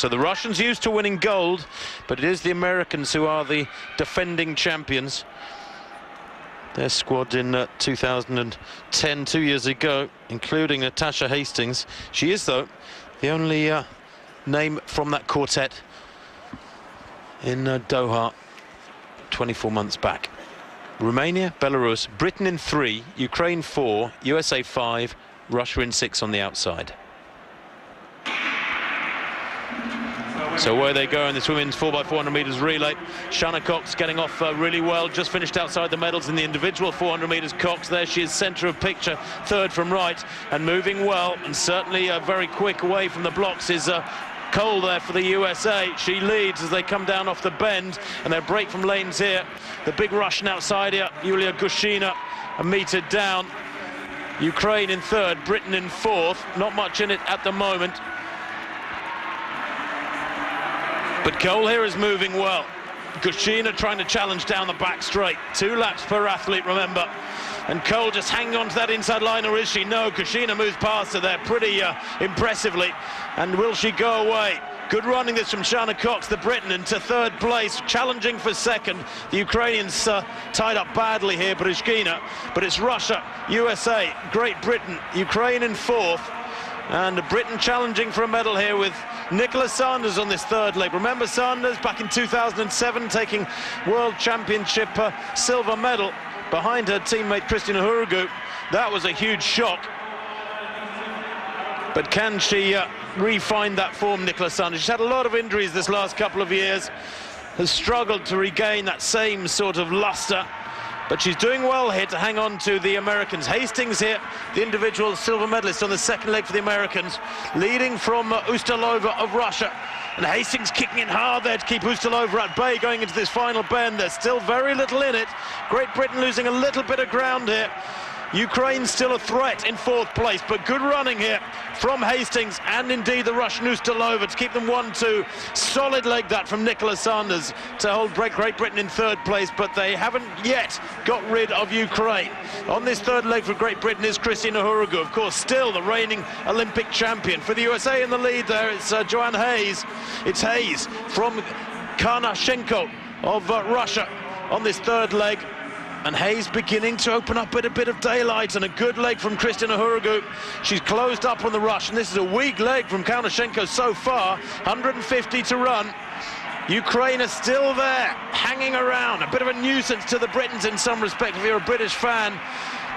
So the Russians used to winning gold, but it is the Americans who are the defending champions. Their squad in 2010, 2 years ago, including Natasha Hastings. She is, though, the only name from that quartet in Doha 24 months back. Romania, Belarus, Britain in 3, Ukraine 4, USA 5, Russia in 6 on the outside. So where they go in this women's 4x400 metres relay. Shanna Cox getting off really well, just finished outside the medals in the individual 400 metres. Cox there, she is centre of picture, third from right, and moving well, and certainly very quick away from the blocks is Cole there for the USA. She leads as they come down off the bend, and their break from lanes here. The big Russian outside here, Yulia Gushina, a metre down. Ukraine in third, Britain in fourth. Not much in it at the moment. But Cole here is moving well. Gushina trying to challenge down the back straight. 2 laps per athlete, remember. And Cole just hanging on to that inside line, or is she? No, Gushina moves past her there pretty impressively. And will she go away? Good running this from Shanna Cox, the Briton, into third place, challenging for second. The Ukrainians tied up badly here, Berezhkina. But it's Russia, USA, Great Britain, Ukraine in fourth. And Britain challenging for a medal here with Nicola Sanders on this third leg. Remember Sanders back in 2007 taking World Championship silver medal behind her teammate Kristina Hurugu. That was a huge shock. But can she re-find that form, Nicola Sanders? She's had a lot of injuries this last couple of years, has struggled to regain that same sort of luster. But she's doing well here to hang on to the Americans. Hastings here, the individual silver medalist on the second leg for the Americans, leading from Ustalova of Russia. And Hastings kicking in hard there to keep Ustalova at bay going into this final bend. There's still very little in it. Great Britain losing a little bit of ground here. Ukraine still a threat in fourth place, but good running here from Hastings and indeed the Russian Ustalova to keep them 1-2. Solid leg that from Nicola Sanders to hold Great Britain in third place, but they haven't yet got rid of Ukraine. On this third leg for Great Britain is Kristina Hurugu, of course, still the reigning Olympic champion. For the USA in the lead there, it's Joanne Hayes. It's Hayes from Karnashenko of Russia on this third leg. And Hayes beginning to open up a bit of daylight, and a good leg from Kristina Hurugu. She's closed up on the rush, and this is a weak leg from Karnashenko so far. 150 to run. Ukraine are still there, hanging around. A bit of a nuisance to the Britons in some respect if you're a British fan.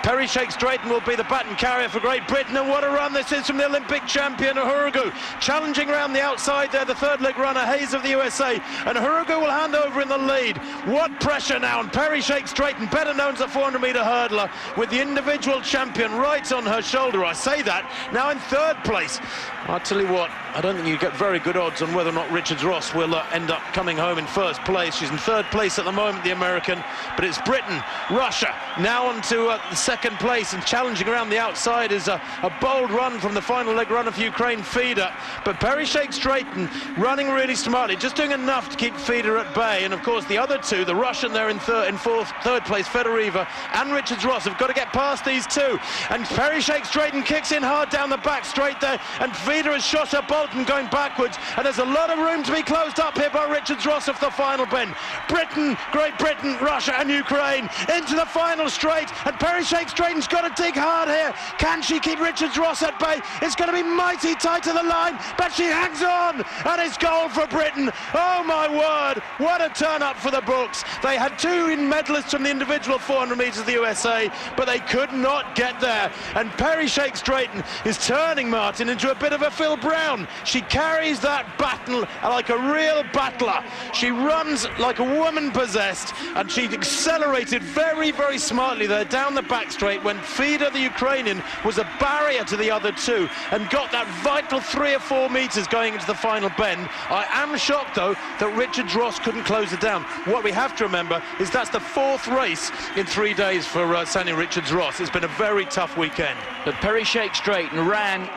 Perry Shakes-Drayton will be the baton carrier for Great Britain, and what a run this is from the Olympic champion Hurugu. Challenging around the outside there, the third leg runner Hayes of the USA, and Hurugu will hand over in the lead. What pressure now, and Perry Shakes-Drayton, better known as a 400-metre hurdler, with the individual champion right on her shoulder. I say that, now in third place. I'll tell you what, I don't think you get very good odds on whether or not Richards-Ross will end up coming home in first place. She's in third place at the moment, the American, but it's Britain, Russia, now on to the second place, and challenging around the outside is a bold run from the final leg runner for Ukraine, Feeder. But Perry Shakes-Drayton running really smartly, just doing enough to keep Feeder at bay. And of course the other two, the Russian there in third place, Fedoreva and Richards-Ross, have got to get past these two. And Perry Shakes-Drayton kicks in hard down the back straight there, and Feeder has shot her Bolton going backwards, and there's a lot of room to be closed up here by Richards-Ross off the final bend. Britain, Great Britain, Russia and Ukraine into the final straight, and Perry Shakes-Drayton's got to dig hard here. Can she keep Richards-Ross at bay? It's going to be mighty tight to the line, but she hangs on, and it's gold for Britain. Oh my word, what a turn up for the books. They had 2 medalists from the individual 400 metres of the USA, but they could not get there. And Perry Shakes-Drayton is turning Martin into a bit of a Phil Brown. She carries that battle like a real battler. She runs like a woman possessed, and she accelerated very, very smartly there down the back straight when Feeder, the Ukrainian, was a barrier to the other two and got that vital 3 or 4 metres going into the final bend. I am shocked, though, that Richards-Ross couldn't close it down. What we have to remember is that's the 4th race in 3 days for Sanya Richards-Ross. It's been a very tough weekend. But Perry Shakes-Drayton ran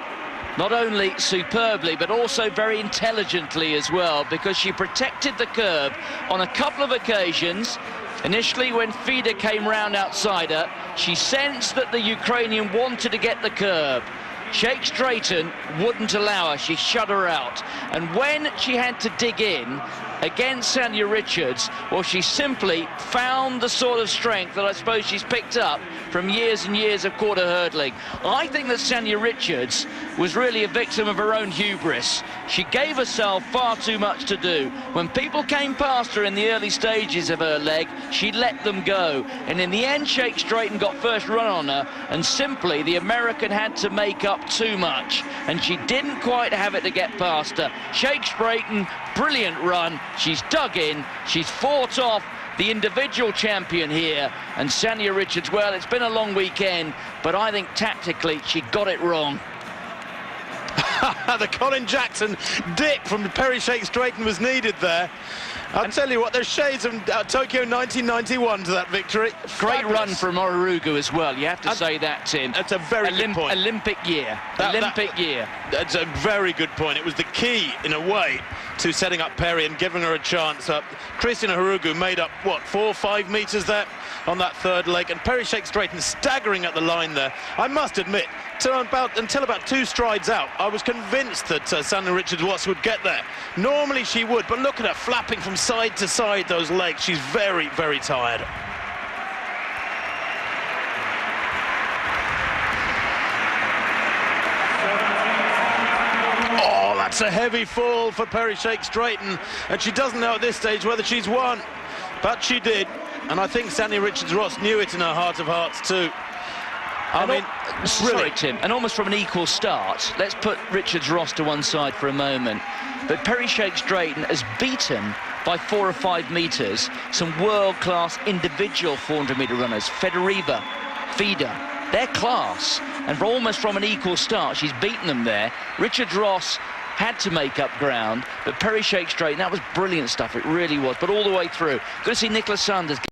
not only superbly, but also very intelligently as well, because she protected the curb on a couple of occasions. Initially, when Feeder came round outside her, she sensed that the Ukrainian wanted to get the curb. Shakes Drayton wouldn't allow her. She shut her out. And when she had to dig in against Sanya Richards, well, she simply found the sort of strength that I suppose she's picked up from years and years of quarter hurdling. I think that Sanya Richards was really a victim of her own hubris. She gave herself far too much to do. When people came past her in the early stages of her leg, she let them go. And in the end, Shakes Drayton got first run on her, and simply the American had to make up too much. And she didn't quite have it to get past her. Shakes Drayton, brilliant run. She's dug in, she's fought off the individual champion here, and Sanya Richards, well, it's been a long weekend, but I think tactically she got it wrong. The Colin Jackson dip from Perry Shakes Drayton was needed there. I'll tell you what, there's shades of Tokyo 1991 to that victory. Great run from Orugu as well, you have to say that, Tim. That's a very good point. Olympic year. That's a very good point. It was the key, in a way, to setting up Perry and giving her a chance. Christina Orugu made up, what, 4 or 5 metres there on that third leg, and Perry Shakes Drayton staggering at the line there. I must admit, until about 2 strides out, I was convinced that Sanya Richards would get there. Normally she would, but look at her flapping from side to side, those legs. She's very, very tired. Oh, that's a heavy fall for Perry Shakes Drayton, and she doesn't know at this stage whether she's won, but she did, and I think Sanya Richards-Ross knew it in her heart of hearts too. Sorry, Tim, and almost from an equal start. Let's put Richards-Ross to one side for a moment. But Perry Shakes Drayton has beaten by 4 or 5 metres some world-class individual 400-metre runners. Federiva, Fida, they're class. And almost from an equal start, she's beaten them there. Richards-Ross had to make up ground, but Perry Shakes Drayton, that was brilliant stuff, it really was. But all the way through, good to see Nicola Sanders